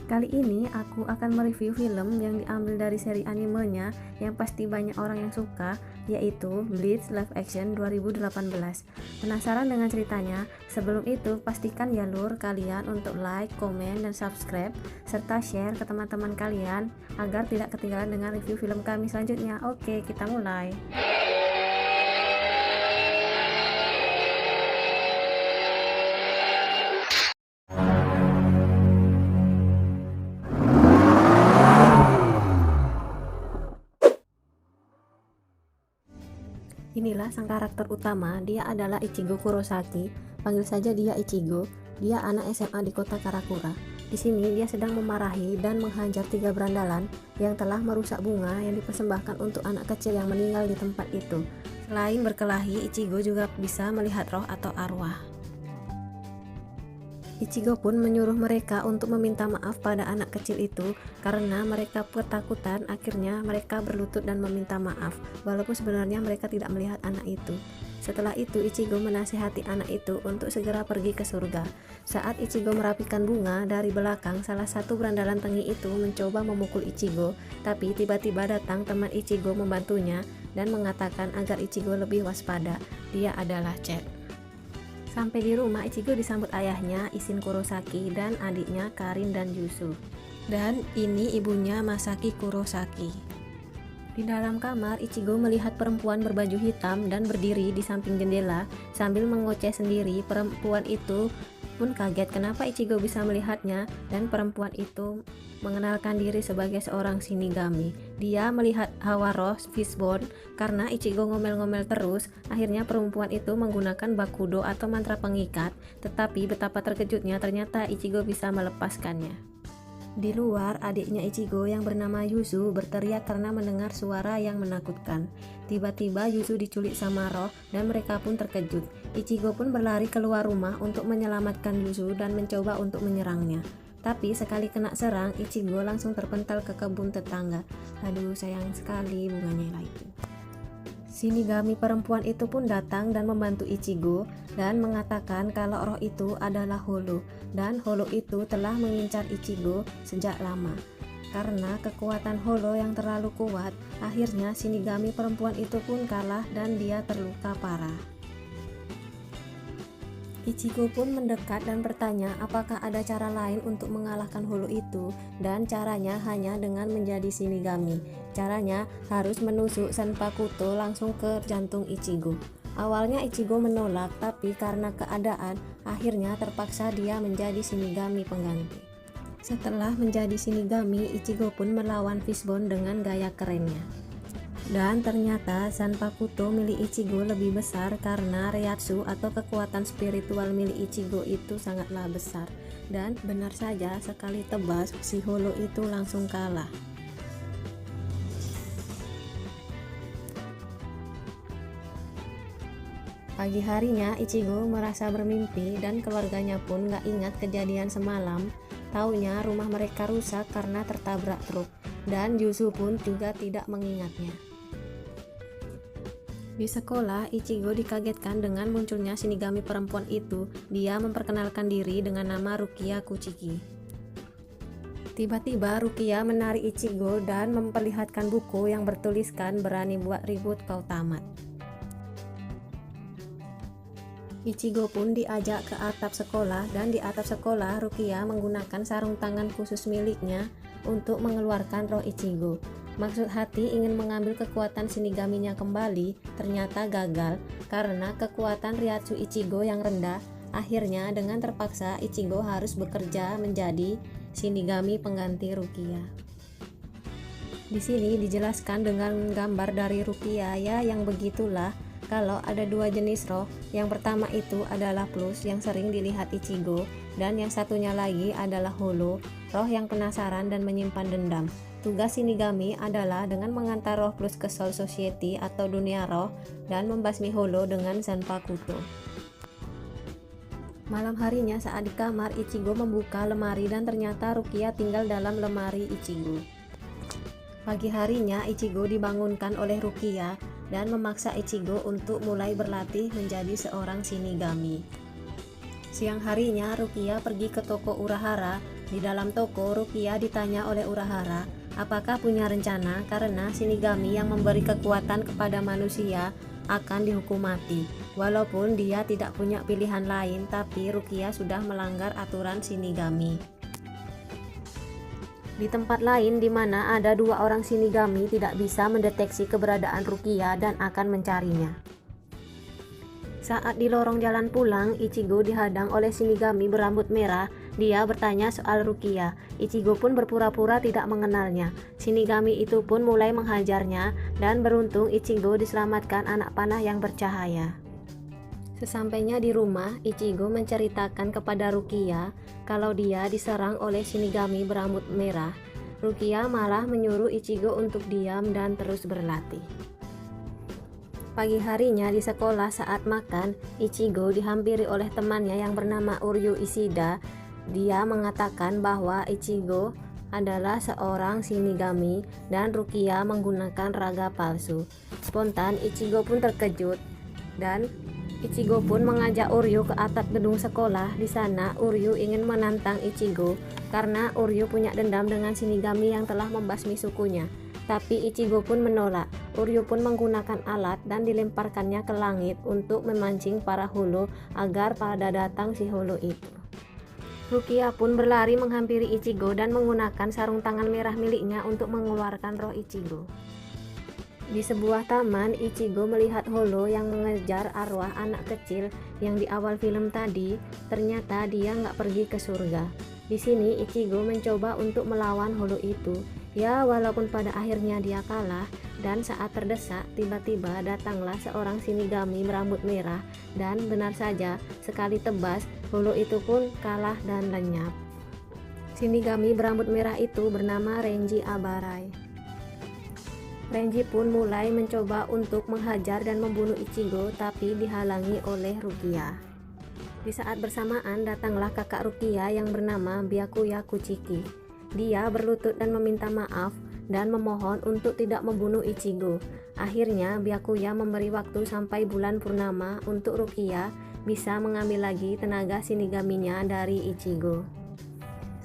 Kali ini aku akan mereview film yang diambil dari seri animenya yang pasti banyak orang yang suka, yaitu Bleach Live Action 2018. Penasaran dengan ceritanya? Sebelum itu pastikan ya lur kalian untuk like, komen, dan subscribe serta share ke teman-teman kalian agar tidak ketinggalan dengan review film kami selanjutnya. Oke, kita mulai. Inilah sang karakter utama, dia adalah Ichigo Kurosaki. Panggil saja dia Ichigo. Dia anak SMA di kota Karakura. Di sini dia sedang memarahi dan menghajar 3 berandalan yang telah merusak bunga yang dipersembahkan untuk anak kecil yang meninggal di tempat itu. Selain berkelahi, Ichigo juga bisa melihat roh atau arwah. Ichigo pun menyuruh mereka untuk meminta maaf pada anak kecil itu karena mereka ketakutan. Akhirnya mereka berlutut dan meminta maaf, walaupun sebenarnya mereka tidak melihat anak itu. Setelah itu Ichigo menasihati anak itu untuk segera pergi ke surga. Saat Ichigo merapikan bunga, dari belakang salah satu berandalan tengil itu mencoba memukul Ichigo, tapi tiba-tiba datang teman Ichigo membantunya dan mengatakan agar Ichigo lebih waspada. Dia adalah Chad. Sampai di rumah, Ichigo disambut ayahnya, Isshin Kurosaki, dan adiknya Karin dan Yusu. Dan ini ibunya, Masaki Kurosaki. Di dalam kamar, Ichigo melihat perempuan berbaju hitam dan berdiri di samping jendela sambil mengoceh sendiri. Perempuan itu pun kaget kenapa Ichigo bisa melihatnya, dan perempuan itu mengenalkan diri sebagai seorang shinigami. Dia melihat hawa roh Fishbone karena Ichigo ngomel-ngomel terus. Akhirnya perempuan itu menggunakan bakudo atau mantra pengikat, tetapi betapa terkejutnya ternyata Ichigo bisa melepaskannya. Di luar, adiknya Ichigo yang bernama Yuzu berteriak karena mendengar suara yang menakutkan. Tiba-tiba Yuzu diculik sama roh dan mereka pun terkejut. Ichigo pun berlari keluar rumah untuk menyelamatkan Yuzu dan mencoba untuk menyerangnya. Tapi sekali kena serang, Ichigo langsung terpental ke kebun tetangga. Aduh, sayang sekali bunganya itu. Shinigami perempuan itu pun datang dan membantu Ichigo dan mengatakan kalau roh itu adalah Holo, dan Holo itu telah mengincar Ichigo sejak lama. Karena kekuatan Holo yang terlalu kuat, akhirnya Shinigami perempuan itu pun kalah dan dia terluka parah. Ichigo pun mendekat dan bertanya apakah ada cara lain untuk mengalahkan Holo itu, dan caranya hanya dengan menjadi Shinigami. Caranya harus menusuk Senpakuto langsung ke jantung Ichigo. Awalnya Ichigo menolak, tapi karena keadaan, akhirnya terpaksa dia menjadi Shinigami pengganti. Setelah menjadi Shinigami, Ichigo pun melawan Fishbone dengan gaya kerennya. Dan ternyata Senpakuto milik Ichigo lebih besar karena Reiatsu atau kekuatan spiritual milik Ichigo itu sangatlah besar. Dan benar saja, sekali tebas si Holo itu langsung kalah. Pagi harinya Ichigo merasa bermimpi dan keluarganya pun gak ingat kejadian semalam. Taunya rumah mereka rusak karena tertabrak truk, dan Yuzu pun juga tidak mengingatnya. Di sekolah, Ichigo dikagetkan dengan munculnya Shinigami perempuan itu. Dia memperkenalkan diri dengan nama Rukia Kuchiki. Tiba-tiba Rukia menarik Ichigo dan memperlihatkan buku yang bertuliskan berani buat ribut kau tamat. Ichigo pun diajak ke atap sekolah, dan di atap sekolah Rukia menggunakan sarung tangan khusus miliknya untuk mengeluarkan roh Ichigo. Maksud hati ingin mengambil kekuatan Shinigaminya kembali, ternyata gagal karena kekuatan Reiatsu Ichigo yang rendah. Akhirnya dengan terpaksa Ichigo harus bekerja menjadi Shinigami pengganti Rukia. Di sini dijelaskan dengan gambar dari Rukia ya, yang begitulah kalau ada 2 jenis roh. Yang pertama itu adalah Plus yang sering dilihat Ichigo, dan yang satunya lagi adalah Holo, roh yang penasaran dan menyimpan dendam. Tugas Shinigami adalah dengan mengantar roh Plus ke Soul Society atau dunia roh dan membasmi Holo dengan Senpakuto. Malam harinya saat di kamar, Ichigo membuka lemari dan ternyata Rukia tinggal dalam lemari Ichigo. Pagi harinya Ichigo dibangunkan oleh Rukia dan memaksa Ichigo untuk mulai berlatih menjadi seorang Shinigami. Siang harinya Rukia pergi ke toko Urahara Di dalam toko, Rukia ditanya oleh Urahara apakah punya rencana karena Shinigami yang memberi kekuatan kepada manusia akan dihukum mati. Walaupun dia tidak punya pilihan lain, tapi Rukia sudah melanggar aturan Shinigami. Di tempat lain di mana ada dua orang Shinigami tidak bisa mendeteksi keberadaan Rukia dan akan mencarinya. Saat di lorong jalan pulang, Ichigo dihadang oleh Shinigami berambut merah. Dia bertanya soal Rukia. Ichigo pun berpura-pura tidak mengenalnya. Shinigami itu pun mulai menghajarnya dan beruntung Ichigo diselamatkan anak panah yang bercahaya. Sesampainya di rumah, Ichigo menceritakan kepada Rukia kalau dia diserang oleh Shinigami berambut merah. Rukia malah menyuruh Ichigo untuk diam dan terus berlatih. Pagi harinya di sekolah saat makan, Ichigo dihampiri oleh temannya yang bernama Uryu Ishida. Dia mengatakan bahwa Ichigo adalah seorang Shinigami dan Rukia menggunakan raga palsu. Spontan Ichigo pun terkejut dan Ichigo pun mengajak Uryu ke atap gedung sekolah. Di sana Uryu ingin menantang Ichigo karena Uryu punya dendam dengan Shinigami yang telah membasmi sukunya. Tapi Ichigo pun menolak. Uryu pun menggunakan alat dan dilemparkannya ke langit untuk memancing para holo agar pada datang si holo itu. Rukia pun berlari menghampiri Ichigo dan menggunakan sarung tangan merah miliknya untuk mengeluarkan roh Ichigo. Di sebuah taman, Ichigo melihat holo yang mengejar arwah anak kecil yang di awal film tadi. Ternyata dia nggak pergi ke surga. Di sini Ichigo mencoba untuk melawan holo itu. Ya, walaupun pada akhirnya dia kalah, dan saat terdesak tiba-tiba datanglah seorang Shinigami berambut merah dan benar saja sekali tebas holo itu pun kalah dan lenyap. Shinigami berambut merah itu bernama Renji Abarai. Renji pun mulai mencoba untuk menghajar dan membunuh Ichigo tapi dihalangi oleh Rukia. Di saat bersamaan datanglah kakak Rukia yang bernama Byakuya Kuchiki. Dia berlutut dan meminta maaf dan memohon untuk tidak membunuh Ichigo. Akhirnya Byakuya memberi waktu sampai bulan purnama untuk Rukia bisa mengambil lagi tenaga Shinigaminya dari Ichigo.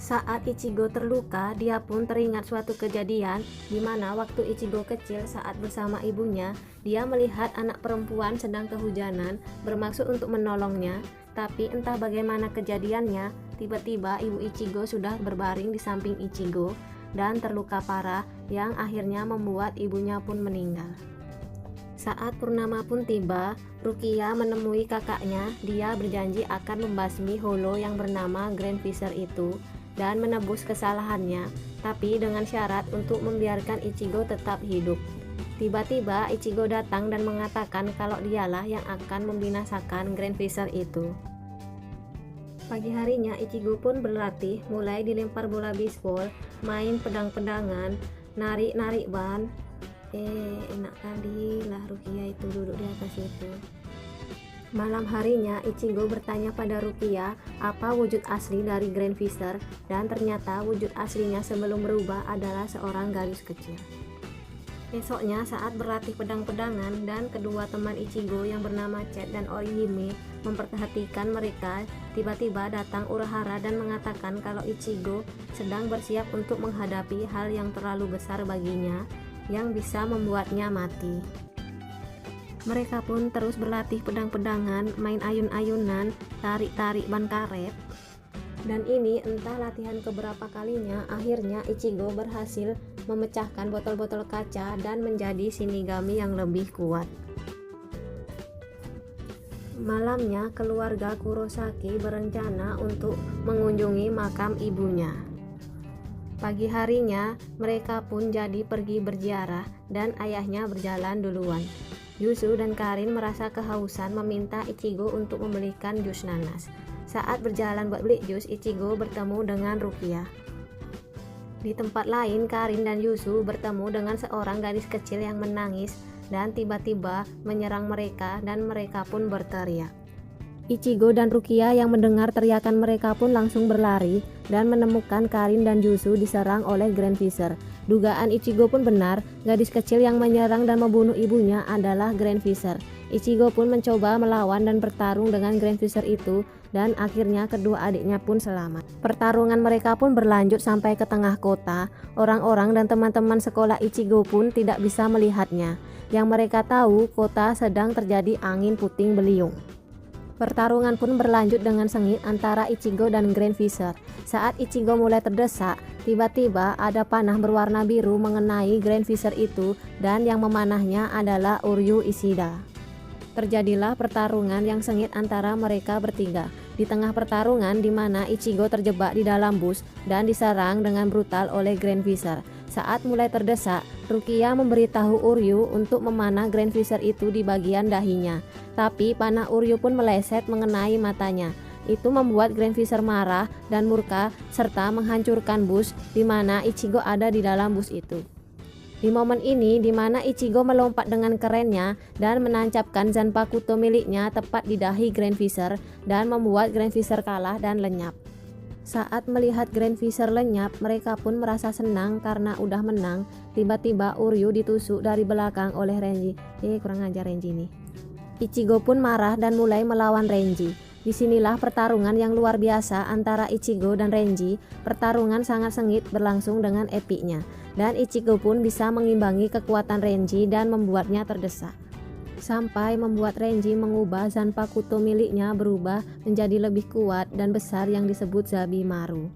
Saat Ichigo terluka, dia pun teringat suatu kejadian di mana waktu Ichigo kecil saat bersama ibunya, dia melihat anak perempuan sedang kehujanan bermaksud untuk menolongnya. Tapi entah bagaimana kejadiannya, tiba-tiba ibu Ichigo sudah berbaring di samping Ichigo dan terluka parah yang akhirnya membuat ibunya pun meninggal. Saat purnama pun tiba, Rukia menemui kakaknya. Dia berjanji akan membasmi holo yang bernama Grand Fisher itu dan menebus kesalahannya, tapi dengan syarat untuk membiarkan Ichigo tetap hidup. Tiba-tiba Ichigo datang dan mengatakan kalau dialah yang akan membinasakan Grand Fisher itu. Pagi harinya Ichigo pun berlatih, mulai dilempar bola bisbol, main pedang-pedangan, narik-narik ban. Enak kali lah Rukia itu duduk di atas itu. Malam harinya Ichigo bertanya pada Rukia apa wujud asli dari Grand Fisher, dan ternyata wujud aslinya sebelum berubah adalah seorang gadis kecil. Esoknya saat berlatih pedang-pedangan dan kedua teman Ichigo yang bernama Chet dan Orihime memperhatikan mereka, tiba-tiba datang Urahara dan mengatakan kalau Ichigo sedang bersiap untuk menghadapi hal yang terlalu besar baginya yang bisa membuatnya mati. Mereka pun terus berlatih pedang-pedangan, main ayun-ayunan, tarik-tarik ban karet. Dan ini entah latihan keberapa kalinya, akhirnya Ichigo berhasil memecahkan botol-botol kaca dan menjadi Shinigami yang lebih kuat. Malamnya keluarga Kurosaki berencana untuk mengunjungi makam ibunya. Pagi harinya mereka pun jadi pergi berziarah dan ayahnya berjalan duluan. Yusu dan Karin merasa kehausan meminta Ichigo untuk membelikan jus nanas. Saat berjalan buat beli jus, Ichigo bertemu dengan Rukia. Di tempat lain, Karin dan Yusu bertemu dengan seorang gadis kecil yang menangis dan tiba-tiba menyerang mereka dan mereka pun berteriak. Ichigo dan Rukia yang mendengar teriakan mereka pun langsung berlari dan menemukan Karin dan Yusu diserang oleh Grand Fisher. Dugaan Ichigo pun benar, gadis kecil yang menyerang dan membunuh ibunya adalah Grand Fisher. Ichigo pun mencoba melawan dan bertarung dengan Grand Fisher itu, dan akhirnya kedua adiknya pun selamat. Pertarungan mereka pun berlanjut sampai ke tengah kota. Orang-orang dan teman-teman sekolah Ichigo pun tidak bisa melihatnya. Yang mereka tahu, kota sedang terjadi angin puting beliung. Pertarungan pun berlanjut dengan sengit antara Ichigo dan Grand Visor. Saat Ichigo mulai terdesak, tiba-tiba ada panah berwarna biru mengenai Grand Visor itu, dan yang memanahnya adalah Uryu Ishida. Terjadilah pertarungan yang sengit antara mereka bertiga. Di tengah pertarungan di mana Ichigo terjebak di dalam bus dan diserang dengan brutal oleh Grand Visor. Saat mulai terdesak, Rukia memberitahu Uryu untuk memanah Grand Visor itu di bagian dahinya. Tapi panah Uryu pun meleset mengenai matanya. Itu membuat Grand Visor marah dan murka serta menghancurkan bus di mana Ichigo ada di dalam bus itu. Di momen ini di mana Ichigo melompat dengan kerennya dan menancapkan Zanpakuto miliknya tepat di dahi Grand Visor dan membuat Grand Visor kalah dan lenyap. Saat melihat Grand Visor lenyap, mereka pun merasa senang karena udah menang. Tiba-tiba Uryu ditusuk dari belakang oleh Renji. Kurang ajar Renji nih. Ichigo pun marah dan mulai melawan Renji. Disinilah pertarungan yang luar biasa antara Ichigo dan Renji. Pertarungan sangat sengit berlangsung dengan epiknya. Dan Ichigo pun bisa mengimbangi kekuatan Renji dan membuatnya terdesak. Sampai membuat Renji mengubah Zanpakuto miliknya berubah menjadi lebih kuat dan besar yang disebut Zabimaru.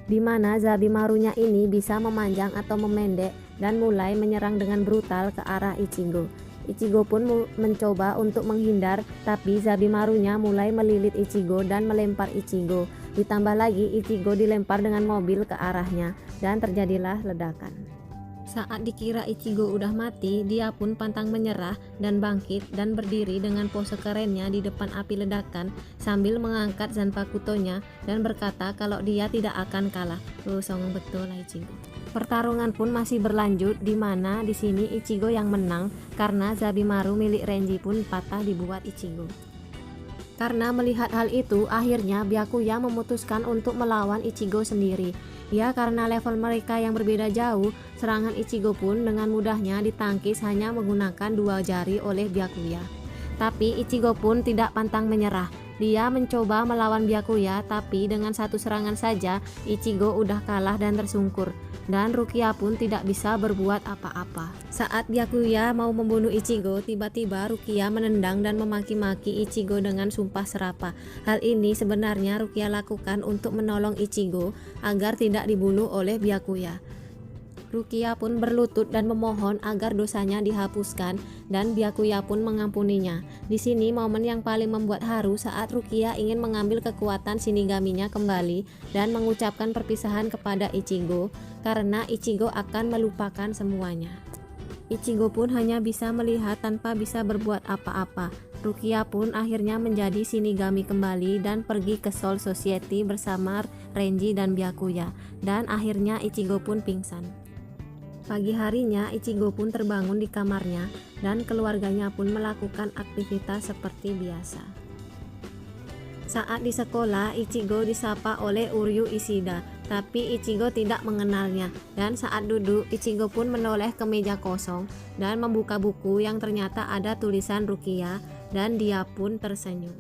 Di mana Zabimarunya ini bisa memanjang atau memendek dan mulai menyerang dengan brutal ke arah Ichigo. Ichigo pun mencoba untuk menghindar, tapi Zabimarunya mulai melilit Ichigo dan melempar Ichigo. Ditambah lagi Ichigo dilempar dengan mobil ke arahnya dan terjadilah ledakan. Saat dikira Ichigo udah mati, dia pun pantang menyerah dan bangkit dan berdiri dengan pose kerennya di depan api ledakan sambil mengangkat Zanpakutonya dan berkata kalau dia tidak akan kalah. Songong betul lah Ichigo. Pertarungan pun masih berlanjut di mana di sini Ichigo yang menang karena Zabimaru milik Renji pun patah dibuat Ichigo. Karena melihat hal itu, akhirnya Byakuya memutuskan untuk melawan Ichigo sendiri. Ya, karena level mereka yang berbeda jauh, serangan Ichigo pun dengan mudahnya ditangkis hanya menggunakan 2 jari oleh Byakuya. Tapi Ichigo pun tidak pantang menyerah. Dia mencoba melawan Byakuya, tapi dengan 1 serangan saja Ichigo udah kalah dan tersungkur. Dan Rukia pun tidak bisa berbuat apa-apa. Saat Byakuya mau membunuh Ichigo, tiba-tiba Rukia menendang dan memaki-maki Ichigo dengan sumpah serapah. Hal ini sebenarnya Rukia lakukan untuk menolong Ichigo agar tidak dibunuh oleh Byakuya. Rukia pun berlutut dan memohon agar dosanya dihapuskan dan Byakuya pun mengampuninya. Di sini momen yang paling membuat haru saat Rukia ingin mengambil kekuatan Shinigaminya kembali dan mengucapkan perpisahan kepada Ichigo karena Ichigo akan melupakan semuanya. Ichigo pun hanya bisa melihat tanpa bisa berbuat apa-apa. Rukia pun akhirnya menjadi Shinigami kembali dan pergi ke Soul Society bersama Renji dan Byakuya. Dan akhirnya Ichigo pun pingsan. Pagi harinya Ichigo pun terbangun di kamarnya dan keluarganya pun melakukan aktivitas seperti biasa. Saat di sekolah, Ichigo disapa oleh Uryu Ishida, tapi Ichigo tidak mengenalnya. Dan saat duduk, Ichigo pun menoleh ke meja kosong dan membuka buku yang ternyata ada tulisan Rukia dan dia pun tersenyum.